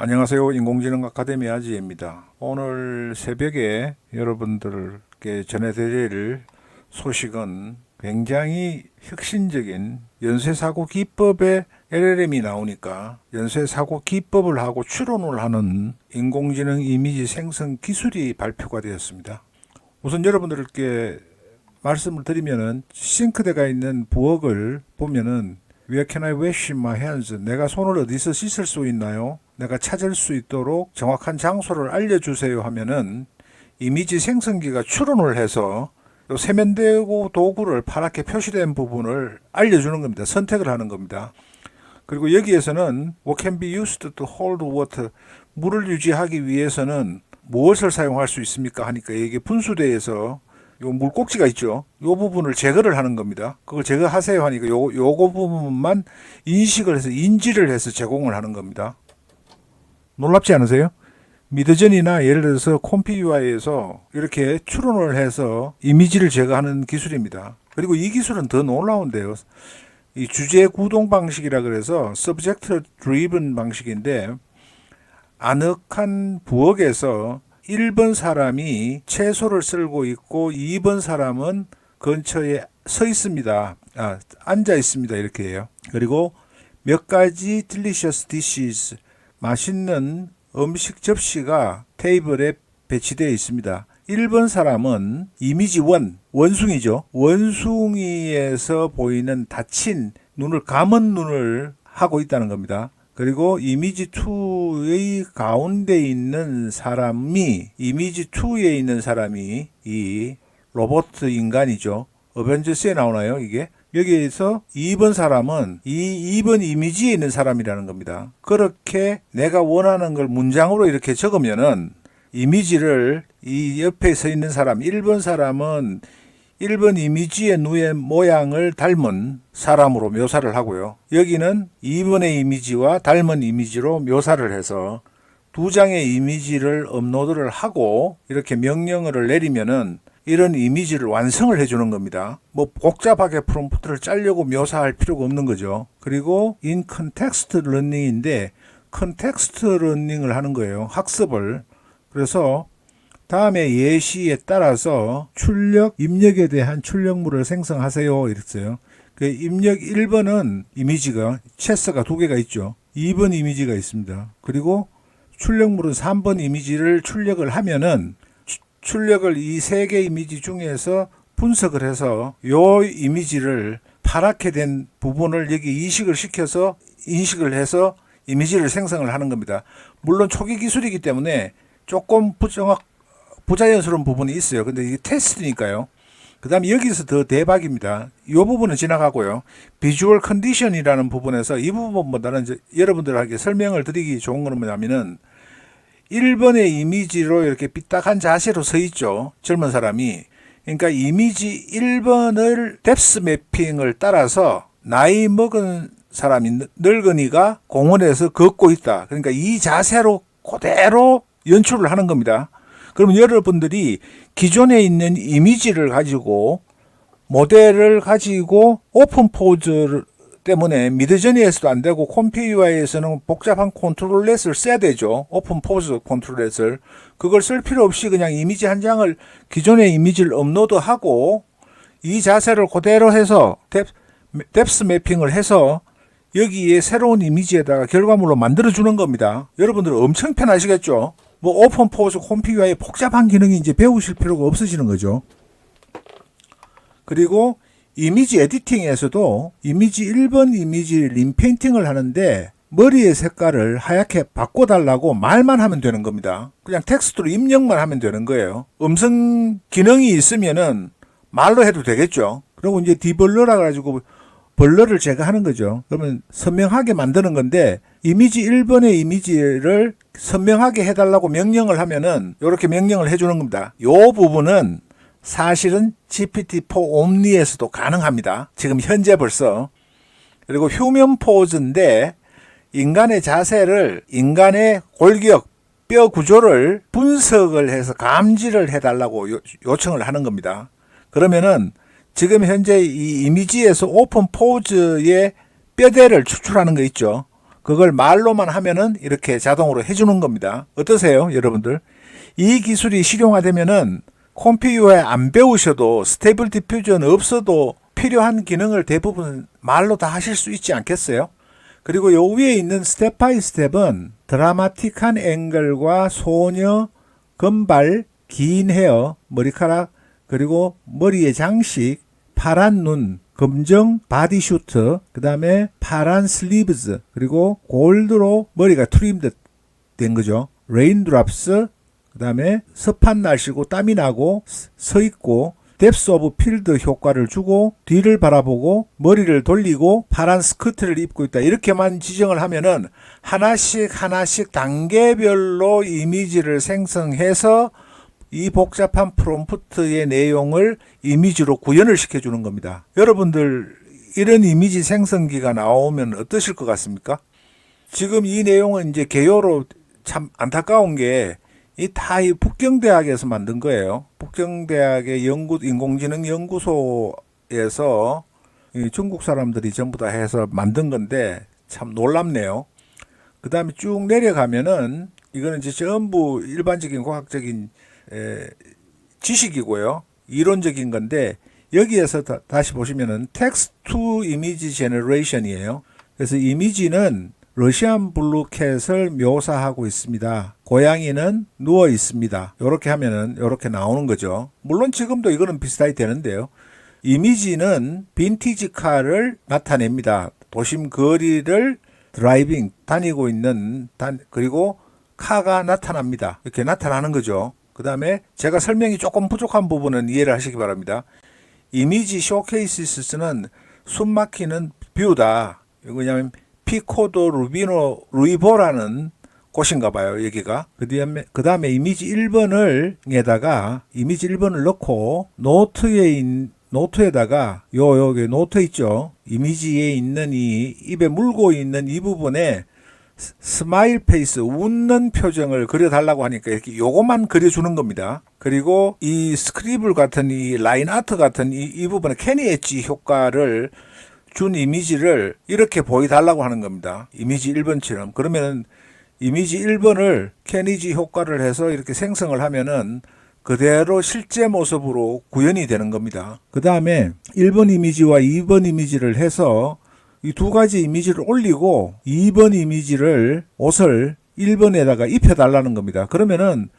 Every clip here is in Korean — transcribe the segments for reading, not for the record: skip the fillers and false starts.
안녕하세요. 인공지능 아카데미 아지입니다. 오늘 새벽에 여러분들께 전해드릴 소식은 굉장히 혁신적인 연쇄사고 기법의 LLM이 나오니까 연쇄사고 기법을 하고 추론을 하는 인공지능 이미지 생성 기술이 발표가 되었습니다. 우선 여러분들께 말씀을 드리면은 싱크대가 있는 부엌을 보면은 Where can I wash my hands? 내가 손을 어디서 씻을 수 있나요? 내가 찾을 수 있도록 정확한 장소를 알려주세요 하면은 이미지 생성기가 추론을 해서 세면대고 도구를 파랗게 표시된 부분을 알려주는 겁니다. 선택을 하는 겁니다. 그리고 여기에서는 What can be used to hold water? 물을 유지하기 위해서는 무엇을 사용할 수 있습니까? 하니까 이게 분수대에서 요 물꼭지가 있죠. 요 부분을 제거를 하는 겁니다. 그걸 제거하세요 하니까 요거 부분만 인식을 해서 인지를 해서 제공을 하는 겁니다. 놀랍지 않으세요? 미드전이나 예를 들어서 콤피UI에서 이렇게 추론을 해서 이미지를 제거하는 기술입니다. 그리고 이 기술은 더 놀라운데요. 이 주제 구동 방식이라 그래서 Subject Driven 방식인데 아늑한 부엌에서 1번 사람이 채소를 썰고 있고 2번 사람은 근처에 서 있습니다. 앉아 있습니다. 이렇게 해요. 그리고 몇 가지 delicious dishes, 맛있는 음식 접시가 테이블에 배치되어 있습니다. 1번 사람은 이미지 1, 원숭이죠. 원숭이에서 보이는 닫힌 눈을 감은 눈을 하고 있다는 겁니다. 그리고 이미지 2의 가운데 있는 사람이 이 로봇 인간이죠. 어벤져스에 나오나요 이게? 여기에서 2번 사람은 이 2번 이미지에 있는 사람이라는 겁니다. 그렇게 내가 원하는 걸 문장으로 이렇게 적으면은 이미지를 이 옆에 서 있는 사람 1번 사람은 1번 이미지의 눈의 모양을 닮은 사람으로 묘사를 하고요. 여기는 2번의 이미지와 닮은 이미지로 묘사를 해서 두 장의 이미지를 업로드를 하고 이렇게 명령어를 내리면은 이런 이미지를 완성을 해주는 겁니다. 뭐 복잡하게 프롬프트를 짜려고 묘사할 필요가 없는 거죠. 그리고 in context learning인데 컨텍스트 러닝을 하는 거예요. 학습을. 그래서 다음에 예시에 따라서 출력, 입력에 대한 출력물을 생성하세요. 이랬어요. 그 입력 1번은 이미지가, 체스가 두 개가 있죠. 2번 이미지가 있습니다. 그리고 출력물은 3번 이미지를 출력을 하면은 출력을 이 세 개 이미지 중에서 분석을 해서 요 이미지를 파랗게 된 부분을 여기 인식을 해서 이미지를 생성을 하는 겁니다. 물론 초기 기술이기 때문에 조금 부자연스러운 부분이 있어요. 근데 이게 테스트니까요. 그 다음에 여기서 더 대박입니다. 이 부분은 지나가고요. 비주얼 컨디션이라는 부분에서 이 부분보다는 여러분들에게 설명을 드리기 좋은 건 뭐냐면은 1번의 이미지로 이렇게 삐딱한 자세로 서 있죠. 젊은 사람이. 그러니까 이미지 1번을 뎁스 매핑을 따라서 나이 먹은 사람이 늙은이가 공원에서 걷고 있다. 그러니까 이 자세로 그대로 연출을 하는 겁니다. 그러면 여러분들이 기존에 있는 이미지를 가지고 모델을 가지고 오픈 포즈 때문에 미드저니에서도 안 되고 콤피UI에서는 복잡한 컨트롤렛을 써야 되죠. 오픈 포즈 컨트롤렛을. 그걸 쓸 필요 없이 그냥 이미지 한 장을 기존의 이미지를 업로드하고 이 자세를 그대로 해서 뎁스 매핑을 해서 여기에 새로운 이미지에다가 결과물로 만들어주는 겁니다. 여러분들 엄청 편하시겠죠? 뭐 오픈 포즈 콤피UI 복잡한 기능이 이제 배우실 필요가 없어지는 거죠. 그리고 이미지 에디팅에서도 이미지 1번 이미지 림페인팅을 하는데 머리의 색깔을 하얗게 바꿔달라고 말만 하면 되는 겁니다. 그냥 텍스트로 입력만 하면 되는 거예요. 음성 기능이 있으면은 말로 해도 되겠죠. 그리고 이제 디벌러라 가지고 벌러를 제거하는 거죠. 그러면 선명하게 만드는 건데 이미지 1번의 이미지를 선명하게 해달라고 명령을 하면은 이렇게 명령을 해주는 겁니다. 이 부분은 사실은 GPT-4 옴니에서도 가능합니다. 지금 현재 벌써. 그리고 휴면 포즈인데 인간의 자세를, 인간의 골격, 뼈 구조를 분석을 해서 감지를 해달라고 요청을 하는 겁니다. 그러면은 지금 현재 이 이미지에서 오픈 포즈의 뼈대를 추출하는 거 있죠. 그걸 말로만 하면은 이렇게 자동으로 해주는 겁니다. 어떠세요, 여러분들? 이 기술이 실용화되면은 컴퓨터에 안 배우셔도 스테이블 디퓨전 없어도 필요한 기능을 대부분 말로 다 하실 수 있지 않겠어요? 그리고 요 위에 있는 스텝 바이 스텝은 드라마틱한 앵글과 소녀, 금발, 긴 헤어, 머리카락, 그리고 머리의 장식, 파란 눈, 검정 바디슈트, 그 다음에 파란 슬리브즈, 그리고 골드로 머리가 트림드 된 거죠. 레인드랍스, 그 다음에 습한 날씨고 땀이 나고 서 있고 뎁스 오브 필드 효과를 주고 뒤를 바라보고 머리를 돌리고 파란 스커트를 입고 있다. 이렇게만 지정을 하면은 하나씩 단계별로 이미지를 생성해서 이 복잡한 프롬프트의 내용을 이미지로 구현을 시켜주는 겁니다. 여러분들 이런 이미지 생성기가 나오면 어떠실 것 같습니까? 지금 이 내용은 이제 개요로 참 안타까운 게 이 북경대학에서 만든 거예요. 북경대학의 인공지능 연구소에서 중국 사람들이 전부 다 해서 만든 건데 참 놀랍네요. 그 다음에 쭉 내려가면은 이거는 이제 전부 일반적인 과학적인 지식이고요. 이론적인 건데 여기에서 다시 보시면은 텍스트 투 이미지 제너레이션이에요. 그래서 이미지는 러시안 블루캣을 묘사하고 있습니다. 고양이는 누워 있습니다. 이렇게 하면은 이렇게 나오는 거죠. 물론 지금도 이거는 비슷하게 되는데요. 이미지는 빈티지 카를 나타냅니다. 도심 거리를 드라이빙 다니고 있는 그리고 카가 나타납니다. 이렇게 나타나는 거죠. 그 다음에 제가 설명이 조금 부족한 부분은 이해를 하시기 바랍니다. 이미지 쇼케이시스는 숨막히는 뷰다. 이거 뭐냐면 피코도 루이보라는 곳인가 봐요, 여기가. 그 다음에 이미지 1번을 넣고 노트에다가 여기 노트 있죠. 이미지에 있는 이 입에 물고 있는 이 부분에 스마일 페이스, 웃는 표정을 그려달라고 하니까 이렇게 요것만 그려주는 겁니다. 그리고 이 스크리블 같은 이 라인 아트 같은 이 부분에 캐니 엣지 효과를 준 이미지를 이렇게 보여달라고 하는 겁니다. 이미지 1번처럼. 그러면은 이미지 1번을 캐니지 효과를 해서 이렇게 생성을 하면은 그대로 실제 모습으로 구현이 되는 겁니다. 그 다음에 1번 이미지와 2번 이미지를 해서 이 두 가지 이미지를 올리고 2번 이미지를 옷을 1번에다가 입혀달라는 겁니다. 그러면은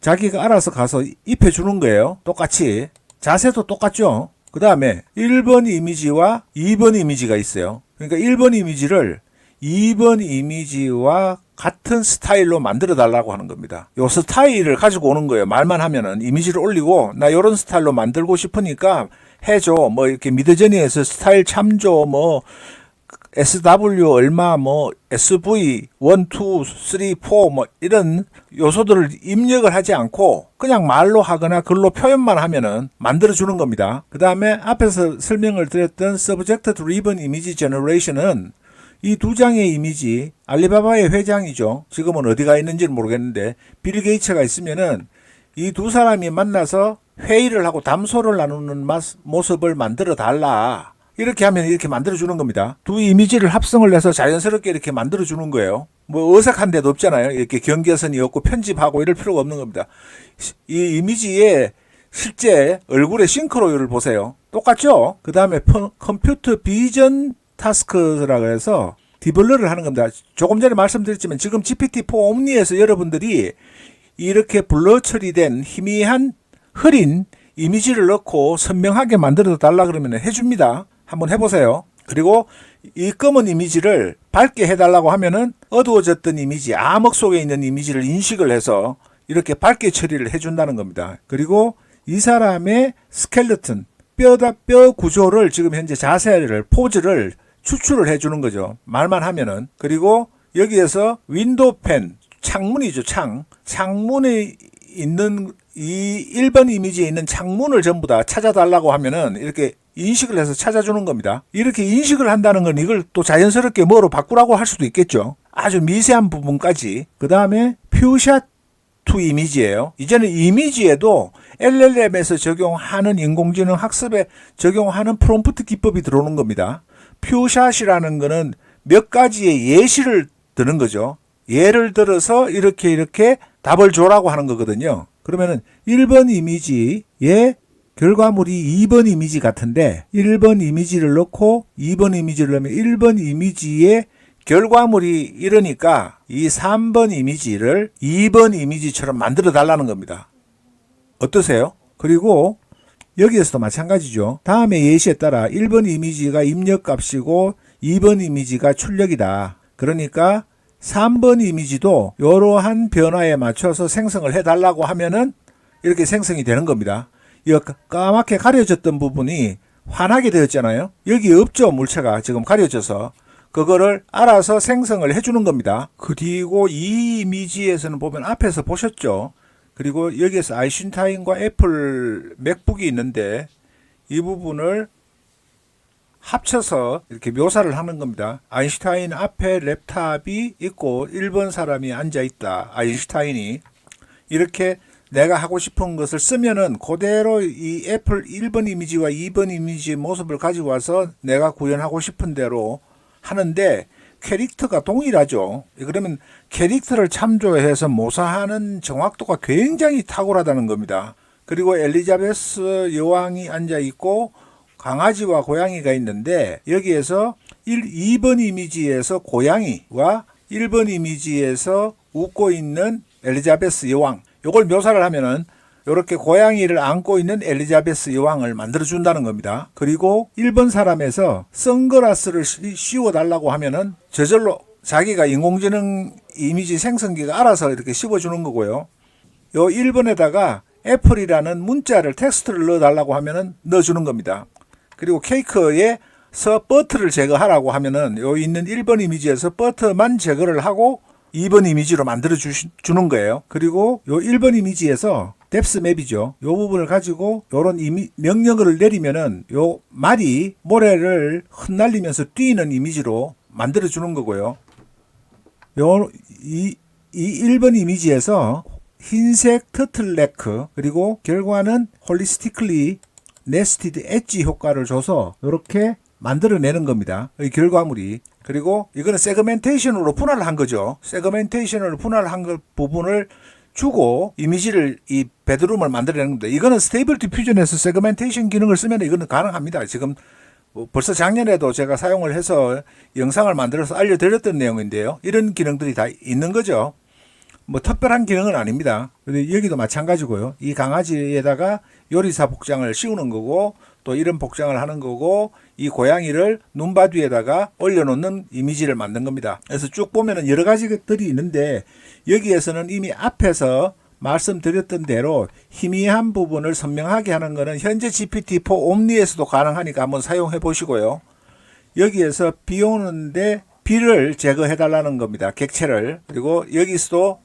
자기가 알아서 가서 입혀주는 거예요. 똑같이. 자세도 똑같죠. 그 다음에 1번 이미지와 2번 이미지가 있어요. 그러니까 1번 이미지를 2번 이미지와 같은 스타일로 만들어 달라고 하는 겁니다. 요 스타일을 가지고 오는 거예요. 말만 하면은 이미지를 올리고 나 요런 스타일로 만들고 싶으니까 해줘. 뭐 이렇게 미드저니에서 스타일 참조 뭐 SW 얼마 뭐 SV 1, 2, 3, 4 뭐 이런 요소들을 입력을 하지 않고 그냥 말로 하거나 글로 표현만 하면은 만들어 주는 겁니다. 그 다음에 앞에서 설명을 드렸던 Subject Driven Image Generation은 이 두 장의 이미지, 알리바바의 회장이죠. 지금은 어디가 있는지는 모르겠는데 빌 게이츠가 있으면은 이 두 사람이 만나서 회의를 하고 담소를 나누는 모습을 만들어 달라. 이렇게 하면 이렇게 만들어주는 겁니다. 두 이미지를 합성을 해서 자연스럽게 이렇게 만들어주는 거예요. 뭐 어색한 데도 없잖아요. 이렇게 경계선이 없고 편집하고 이럴 필요가 없는 겁니다. 이 이미지에 실제 얼굴의 싱크로율을 보세요. 똑같죠? 그 다음에 컴퓨터 비전 타스크라고 해서 디블러를 하는 겁니다. 조금 전에 말씀드렸지만 지금 GPT-4 옴니에서 여러분들이 이렇게 블러 처리된 희미한 흐린 이미지를 넣고 선명하게 만들어 달라 그러면 해줍니다. 한번 해보세요. 그리고 이 검은 이미지를 밝게 해달라고 하면은 어두워졌던 이미지, 암흑 속에 있는 이미지를 인식을 해서 이렇게 밝게 처리를 해준다는 겁니다. 그리고 이 사람의 스켈레톤, 뼈 구조를 지금 현재 자세를, 포즈를 추출을 해주는 거죠. 말만 하면은. 그리고 여기에서 윈도우펜, 창문이죠, 창문에 있는 이 1번 이미지에 있는 창문을 전부 다 찾아달라고 하면은 이렇게 인식을 해서 찾아주는 겁니다. 이렇게 인식을 한다는 건 이걸 또 자연스럽게 뭐로 바꾸라고 할 수도 있겠죠. 아주 미세한 부분까지. 그 다음에 퓨샷 투 이미지예요. 이제는 이미지에도 LLM에서 적용하는 인공지능 학습에 적용하는 프롬프트 기법이 들어오는 겁니다. 퓨샷이라는 거는 몇 가지의 예시를 드는 거죠. 예를 들어서 이렇게 답을 줘라고 하는 거거든요. 그러면은 1번 이미지의 결과물이 2번 이미지 같은데 1번 이미지를 넣고 2번 이미지를 넣으면 1번 이미지의 결과물이 이러니까 이 3번 이미지를 2번 이미지처럼 만들어 달라는 겁니다. 어떠세요? 그리고 여기에서도 마찬가지죠. 다음에 예시에 따라 1번 이미지가 입력값이고 2번 이미지가 출력이다. 그러니까 3번 이미지도 이러한 변화에 맞춰서 생성을 해달라고 하면은 이렇게 생성이 되는 겁니다. 이 까맣게 가려졌던 부분이 환하게 되었잖아요. 여기 없죠. 물체가 지금 가려져서. 그거를 알아서 생성을 해주는 겁니다. 그리고 이 이미지에서는 보면 앞에서 보셨죠. 그리고 여기에서 아인슈타인과 애플 맥북이 있는데 이 부분을 합쳐서 이렇게 묘사를 하는 겁니다. 아인슈타인 앞에 랩탑이 있고 1번 사람이 앉아 있다. 아인슈타인이 이렇게 내가 하고 싶은 것을 쓰면은 그대로 이 애플 1번 이미지와 2번 이미지의 모습을 가지고 와서 내가 구현하고 싶은 대로 하는데 캐릭터가 동일하죠. 그러면 캐릭터를 참조해서 모사하는 정확도가 굉장히 탁월하다는 겁니다. 그리고 엘리자베스 여왕이 앉아 있고 강아지와 고양이가 있는데 여기에서 2번 이미지에서 고양이와 1번 이미지에서 웃고 있는 엘리자베스 여왕 요걸 묘사를 하면은 이렇게 고양이를 안고 있는 엘리자베스 여왕을 만들어 준다는 겁니다. 그리고 1번 사람에서 선글라스를 씌워달라고 하면은 저절로 자기가 인공지능 이미지 생성기가 알아서 이렇게 씌워주는 거고요. 요 1번에다가 애플이라는 문자를 텍스트를 넣어달라고 하면은 넣어주는 겁니다. 그리고 케이크에서 버터를 제거하라고 하면은 요 있는 1번 이미지에서 버터만 제거를 하고 2번 이미지로 만들어 주는 거예요. 그리고 요 1번 이미지에서 뎁스 맵이죠. 요 부분을 가지고 요런 명령어를 내리면은 요 말이 모래를 흩날리면서 뛰는 이미지로 만들어 주는 거고요. 이 1번 이미지에서 흰색 터틀네크 그리고 결과는 홀리스틱리 네스티드 엣지 효과를 줘서 이렇게 만들어내는 겁니다. 이 결과물이. 그리고 이거는 세그멘테이션으로 분할을 한 거죠. 세그멘테이션으로 분할한 그 부분을 주고 이미지를 이 베드룸을 만들어내는 겁니다. 이거는 스테이블 디퓨전에서 세그멘테이션 기능을 쓰면 이거는 가능합니다. 지금 벌써 작년에도 제가 사용을 해서 영상을 만들어서 알려드렸던 내용인데요. 이런 기능들이 다 있는 거죠. 뭐 특별한 기능은 아닙니다. 여기도 마찬가지고요. 이 강아지에다가 요리사 복장을 씌우는 거고 또 이런 복장을 하는 거고 이 고양이를 눈바뒤에다가 올려놓는 이미지를 만든 겁니다. 그래서 쭉 보면은 여러 가지들이 있는데 여기에서는 이미 앞에서 말씀드렸던 대로 희미한 부분을 선명하게 하는 것은 현재 GPT-4 옴니에서도 가능하니까 한번 사용해 보시고요. 여기에서 비 오는데 비를 제거해 달라는 겁니다. 객체를. 그리고 여기서도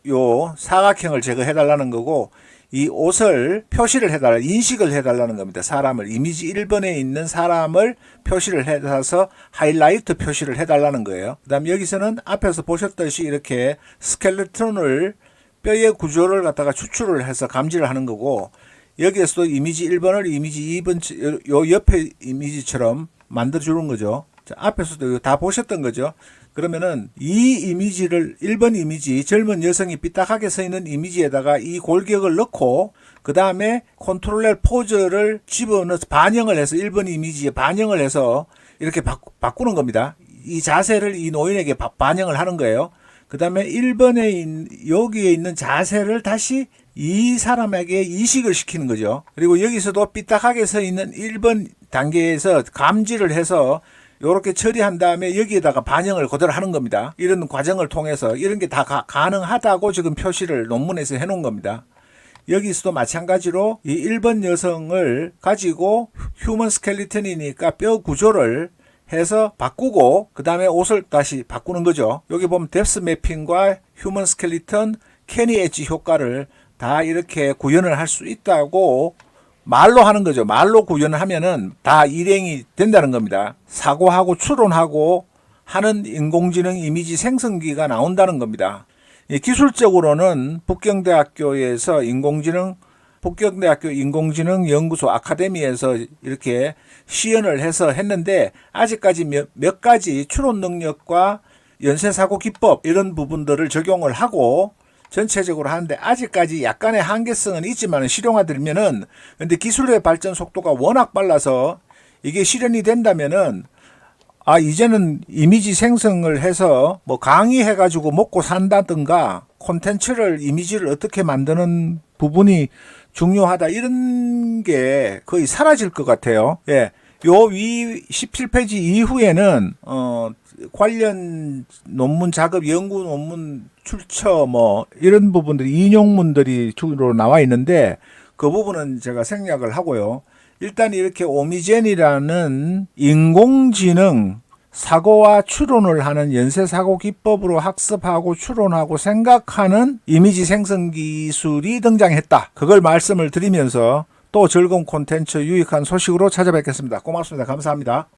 요 사각형을 제거해 달라는 거고 이 옷을 표시를 해달라, 인식을 해달라는 겁니다. 사람을, 이미지 1번에 있는 사람을 표시를 해서 하이라이트 표시를 해달라는 거예요. 그 다음 여기서는 앞에서 보셨듯이 이렇게 스켈레톤을 뼈의 구조를 갖다가 추출을 해서 감지를 하는 거고 여기에서도 이미지 1번을 이미지 2번, 요 옆에 이미지처럼 만들어주는 거죠. 자, 앞에서도 다 보셨던 거죠. 그러면은 이 이미지를 1번 이미지 젊은 여성이 삐딱하게 서 있는 이미지에다가 이 골격을 넣고 그 다음에 컨트롤 포즈를 집어넣어서 반영을 해서 1번 이미지에 반영을 해서 이렇게 바꾸는 겁니다. 이 자세를 이 노인에게 반영을 하는 거예요. 그 다음에 1번에 여기에 있는 자세를 다시 이 사람에게 이식을 시키는 거죠. 그리고 여기서도 삐딱하게 서 있는 1번 단계에서 감지를 해서 이렇게 처리한 다음에 여기에다가 반영을 그대로 하는 겁니다. 이런 과정을 통해서 이런 게 다 가능하다고 지금 표시를 논문에서 해놓은 겁니다. 여기서도 마찬가지로 이 1번 여성을 가지고 휴먼 스켈리턴이니까 뼈 구조를 해서 바꾸고 그 다음에 옷을 다시 바꾸는 거죠. 여기 보면 뎁스 매핑과 휴먼 스켈리턴, 캐니 엣지 효과를 다 이렇게 구현을 할 수 있다고 말로 하는 거죠. 말로 구현을 하면은 다 일행이 된다는 겁니다. 사고하고 추론하고 하는 인공지능 이미지 생성기가 나온다는 겁니다. 기술적으로는 북경대학교에서 인공지능 북경대학교 인공지능연구소 아카데미에서 이렇게 시연을 해서 했는데 아직까지 몇 가지 추론 능력과 연쇄사고 기법 이런 부분들을 적용을 하고 전체적으로 하는데 아직까지 약간의 한계성은 있지만 실용화되면은 근데 기술의 발전 속도가 워낙 빨라서 이게 실현이 된다면은 이제는 이미지 생성을 해서 뭐 강의해 가지고 먹고 산다든가 콘텐츠를 이미지를 어떻게 만드는 부분이 중요하다 이런 게 거의 사라질 것 같아요. 예. 요 위 17페이지 이후에는 관련 논문 작업, 연구 논문 출처 뭐 이런 부분들이 인용문들이 주로 나와 있는데 그 부분은 제가 생략을 하고요. 일단 이렇게 오미젠이라는 인공지능 사고와 추론을 하는 연쇄사고 기법으로 학습하고 추론하고 생각하는 이미지 생성 기술이 등장했다. 그걸 말씀을 드리면서 또 즐거운 콘텐츠 유익한 소식으로 찾아뵙겠습니다. 고맙습니다. 감사합니다.